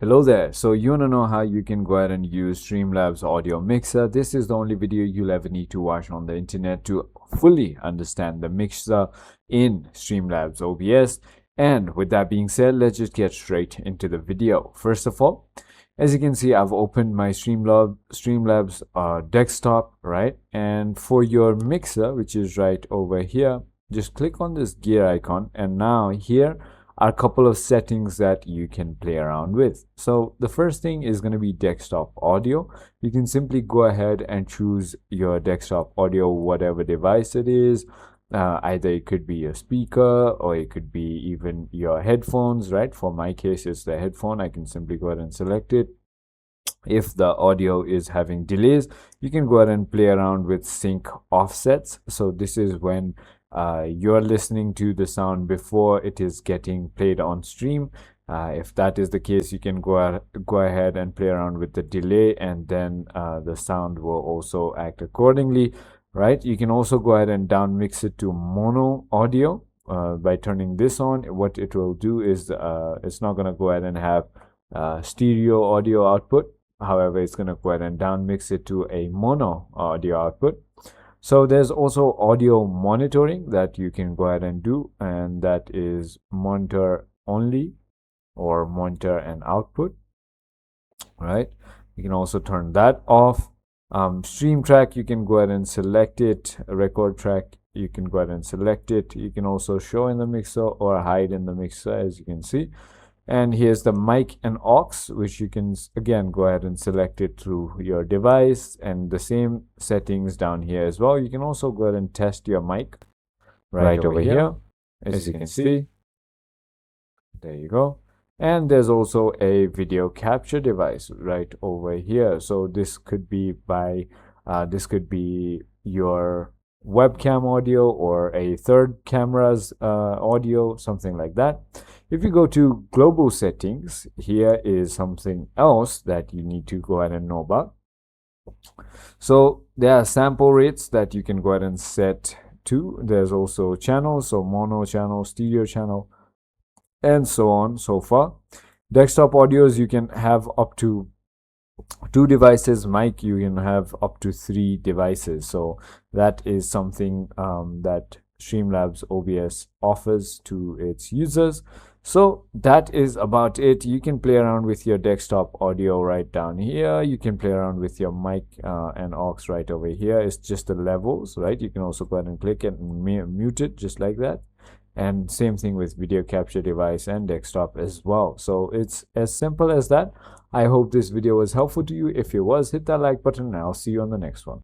Hello there. So you want to know how you can go ahead and use Streamlabs Audio Mixer. This is the only video you'll ever need to watch on the internet to fully understand the mixer in Streamlabs OBS. And with that being said, let's just get straight into the video. First of all, as you can see, I've opened my Streamlabs desktop, right? And for your mixer, which is right over here, just click on this gear icon, and now here are a couple of settings that you can play around with. So the first thing is going to be desktop audio. You can simply go ahead and choose your desktop audio, whatever device it is. Either it could be a speaker or it could be even your headphones, right? For my case, it's the headphone. I can simply go ahead and select it. If the audio is having delays, you can go ahead and play around with sync offsets. So this is when you're listening to the sound before it is getting played on stream. If that is the case, you can go ahead and play around with the delay, and then the sound will also act accordingly, right? You can also go ahead and down mix it to mono audio by turning this on. What it will do is it's not going to go ahead and have stereo audio output. However, it's going to go ahead and down mix it to a mono audio output. So there's also audio monitoring that you can go ahead and do, and that is monitor only or monitor and output, right? You can also turn that off. Stream track, you can go ahead and select it. Record track, you can go ahead and select it. You can also show in the mixer or hide in the mixer, as you can see. And here's the mic and aux, which you can again go ahead and select it through your device, and the same settings down here as well. You can also go ahead and test your mic right over here, as you can see. There you go. And there's also a video capture device right over here. So this could be your webcam audio or a third camera's audio, something like that. If you go to global settings, here is something else that you need to go ahead and know about. So there are sample rates that you can go ahead and set to. There's also channels, so mono channel, stereo channel, and so on so far. Desktop audios, you can have up to 2 devices. Mic, you can have up to 3 devices. So that is something that Streamlabs OBS offers to its users. So that is about it. You can play around with your desktop audio right down here. You can play around with your mic and aux right over here. It's just the levels, right? You can also go ahead and click it and mute it just like that. And same thing with video capture device and desktop as well. So it's as simple as that. I hope this video was helpful to you. If it was, hit that like button, and I'll see you on the next one.